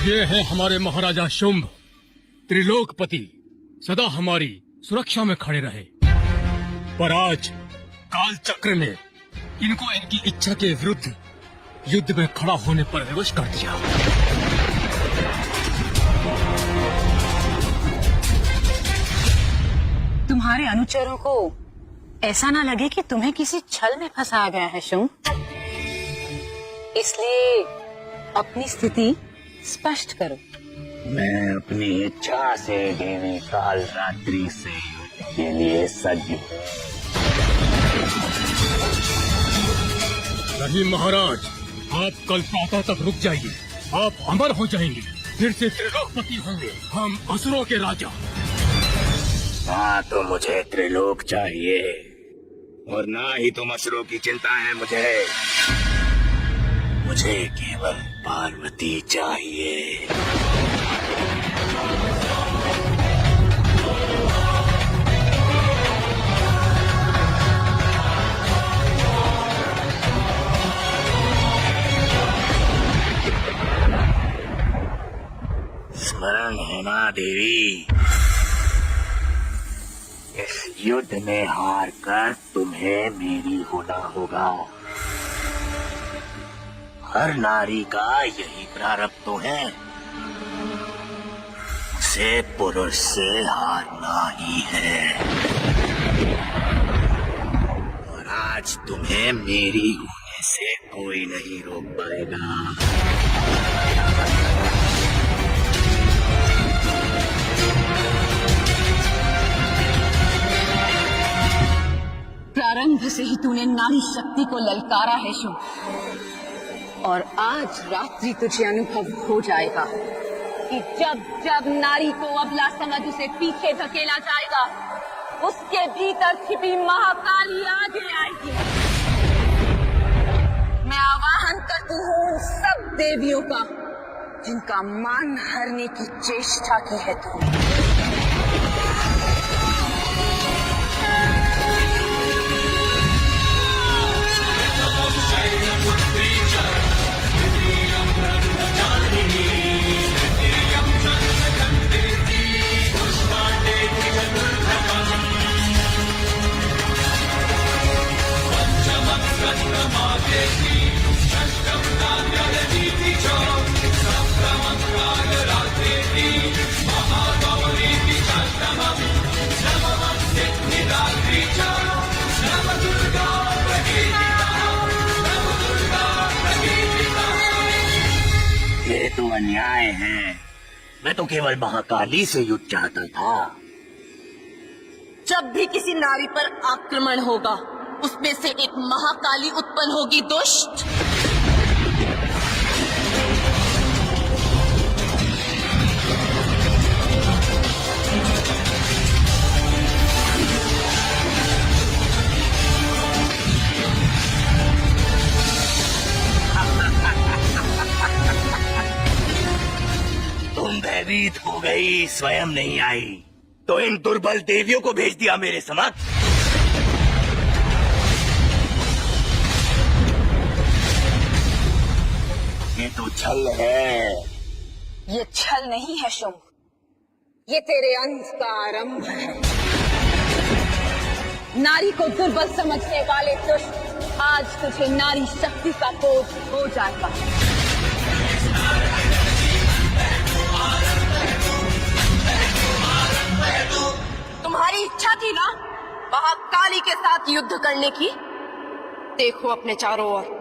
ये है हमारे महाराजा शुंभ, त्रिलोकपति, सदा हमारी सुरक्षा में खड़े रहे। पर आज काल चक्र ने इनको इनकी इच्छा के विरुद्ध युद्ध में खड़ा होने पर विवश कर दिया। तुम्हारे अनुचरों को ऐसा ना लगे कि तुम्हें किसी छल में फंसाया गया है शुंभ, इसलिए अपनी स्थिति स्पष्ट करो। मैं अपनी इच्छा से देवी काल रात्रि से युद्ध के लिए सज्ज हूँ। नहीं महाराज, आप कल प्रातः तक रुक जाइए। आप अमर हो जाएंगे, फिर से त्रिलोकपति होंगे, हम असुरों के राजा। ना तो मुझे त्रिलोक चाहिए और ना ही तुम असुरों की चिंता है मुझे केवल पार्वती चाहिए। स्मरण है ना देवी, इस युद्ध में हार कर तुम्हें मेरी होना होगा। हर नारी का यही प्रारब्ध तो है, उसे पुरुष से हारना ही है। और आज तुम्हें मेरी होने से कोई नहीं रोक पाएगा। प्रारंभ से ही तूने नारी शक्ति को ललकारा है शुंभ, और आज रात्रि तुझे अनुभव हो जाएगा कि जब जब नारी को अबला समझ उसे पीछे धकेला जाएगा, उसके भीतर छिपी महाकाली आगे आएगी। मैं आवाहन करती हूँ उन सब देवियों का जिनका मान हरने की चेष्टा की है तूने। ये तो अन्याय है। मैं तो केवल महाकाली से युद्ध चाहता था। जब भी किसी नारी पर आक्रमण होगा, उसमें से एक महाकाली उत्पन्न होगी दुष्ट। तुम भयभीत हो गई, स्वयं नहीं आई तो इन दुर्बल देवियों को भेज दिया मेरे समक्ष। ये तो छल है। ये छल नहीं है शुंभ, ये तेरे अंत का आरंभ है। नारी को दुर्बल समझने वाले दुष्ट, आज तुझे नारी शक्ति का बोध हो जाएगा। तुम्हारी इच्छा थी ना महाकाली के साथ युद्ध करने की? देखो अपने चारों ओर,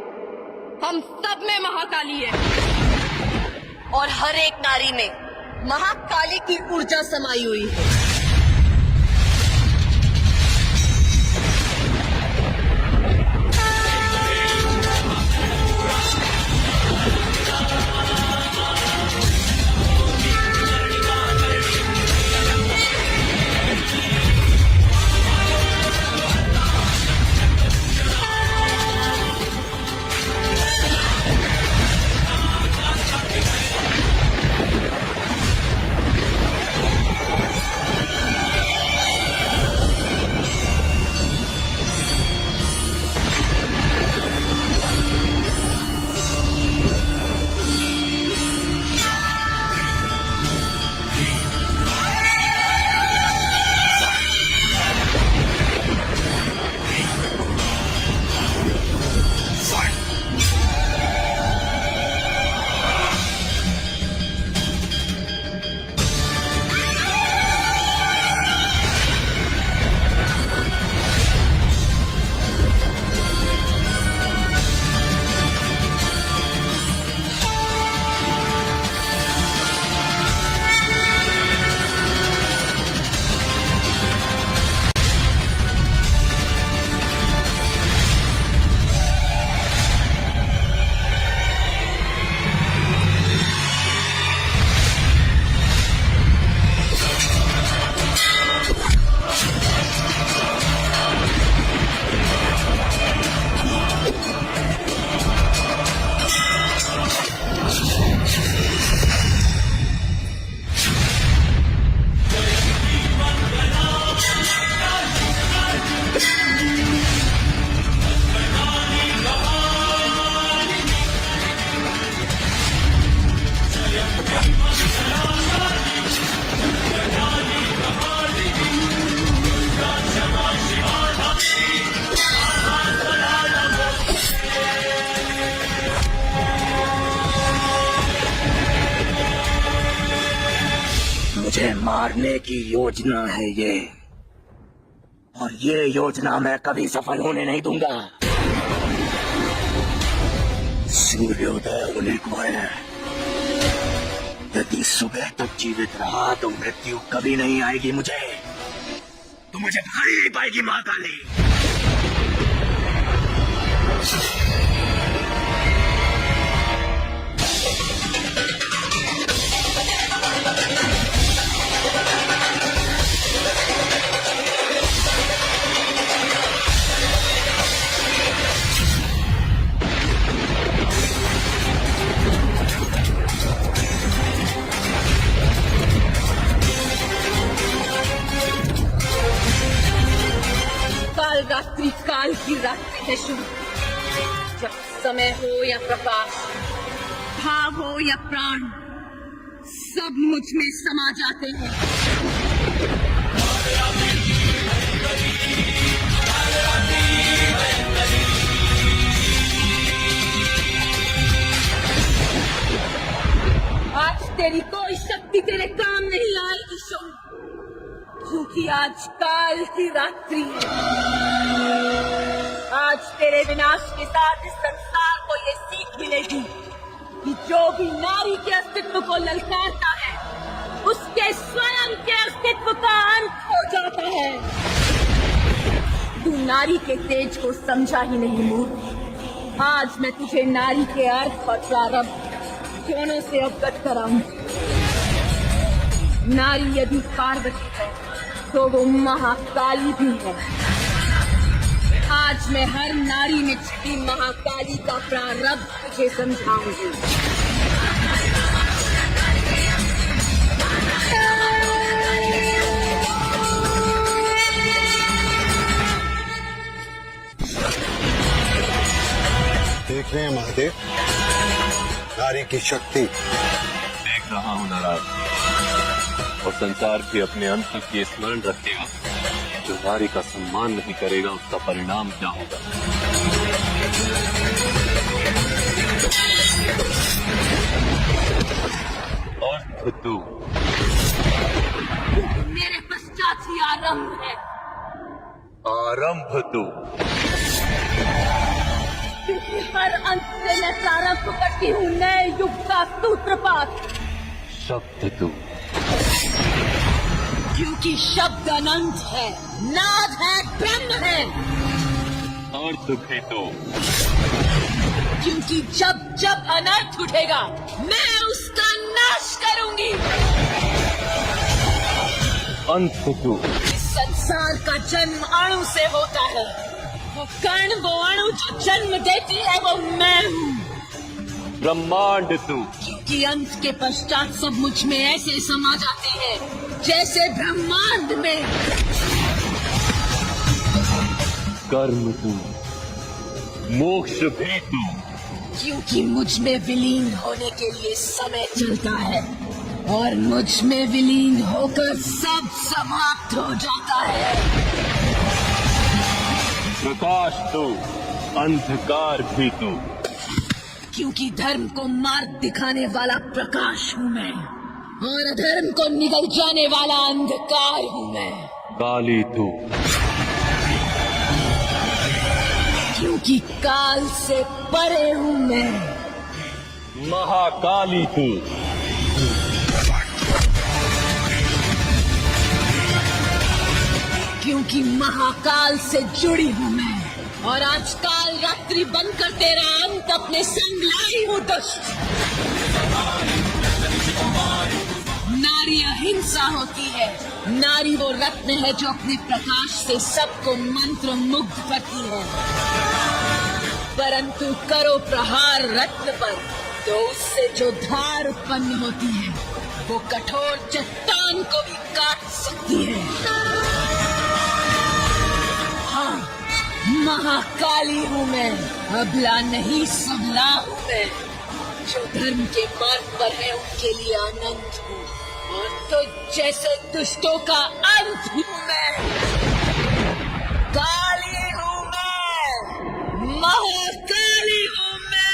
हम सब में महाकाली है और हर एक नारी में महाकाली की ऊर्जा समाई हुई है। मारने की योजना है ये, और ये योजना मैं कभी सफल होने नहीं दूंगा। सूर्योदय होने को है। यदि सुबह तक जीवित रहा तो मृत्यु कभी नहीं आएगी मुझे, तो मुझे पकड़ ही नहीं पाएगी मां काली। काल रात्रि काल की रात्रि है शुभ। जब समय हो या प्रकाश, भाव हो या प्राण, सब मुझ में समा जाते हैं। आज तेरी कोई शक्ति तेरे काम नहीं आएगी शुभ, क्योंकि आज काल की रात्रि है। आज तेरे विनाश के साथ इस संसार को ये सीख मिलेगी कि जो भी नारी के अस्तित्व को ललकारता है, उसके स्वयं के अस्तित्व का अंत हो जाता है। तू नारी के तेज को समझा ही नहीं मूर्ख। आज मैं तुझे नारी के अर्थ और प्रारंभ दोनों से अवगत कराऊंगी। नारी यदि पार्वती है तो वो महाकाली भी है। आज मैं हर नारी में छिपी महाकाली का प्रारब्ध तुझे समझाऊंगी। देख रहे हैं महादेव नारी की शक्ति। देख रहा हूँ नाराज, और संसार के अपने अंत की स्मरण रखेगा। जो नारी का सम्मान नहीं करेगा उसका परिणाम क्या होगा। और तू मेरे पश्चात ही आरंभ है। आरंभ तू, क्योंकि हर अंत से मैं प्रारंभ करती हूँ नए युग का सूत्रपात। शब्द तू, क्योंकि शब्द अनंत है, नाद है, ब्रह्म है। और दुखी तो, क्योंकि जब जब अनर्थ उठेगा मैं उसका नाश करूंगी। अंत तू, इस संसार का जन्म अणु से होता है। वो कण, वो अणु जो जन्म देती है वो मैं हूँ। ब्रह्मांड तू, क्योंकि अंत के पश्चात सब मुझ में ऐसे समा जाते हैं जैसे ब्रह्मांड में। कर्म तू, मोक्ष भी तू, क्योंकि मुझ में विलीन होने के लिए समय चलता है, और मुझ में विलीन होकर सब समाप्त हो जाता है। प्रकाश तू, अंधकार भी तू, क्योंकि धर्म को मार्ग दिखाने वाला प्रकाश हूँ मैं, और अधर्म को निगल जाने वाला अंधकार हूँ मैं। काली तू, क्योंकि काल से परे हूँ मैं। महाकाली तू, क्योंकि महाकाल से जुड़ी हूँ मैं, और आज काल रात्रि बनकर तेरा अंत अपने संग लाई हूँ दुष्ट। नारी अहिंसा होती है। नारी वो रत्न है जो अपने प्रकाश से सबको मंत्र मुग्ध करती है। परंतु करो प्रहार रत्न पर तो उससे जो धार उत्पन्न होती है वो कठोर चट्टान को भी काट सकती है। हाँ, महाकाली हूँ मैं, अबला नहीं सबला हूँ मैं। जो धर्म के मार्ग पर है उनके लिए अनंत हूँ, और तो जैसे दुष्टों का अंत हूँ मैं। काली हूँ मैं, महाकाली हूँ मैं।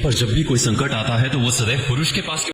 पर जब भी कोई संकट आता है तो वो सदैव पुरुष के पास